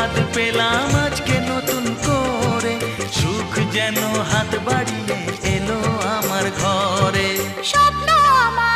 আশীর্বাদ পেলাম আজকে নতুন করে, সুখ যেন হাত বাড়িয়ে এলো আমার ঘরে। স্বপ্ন আমার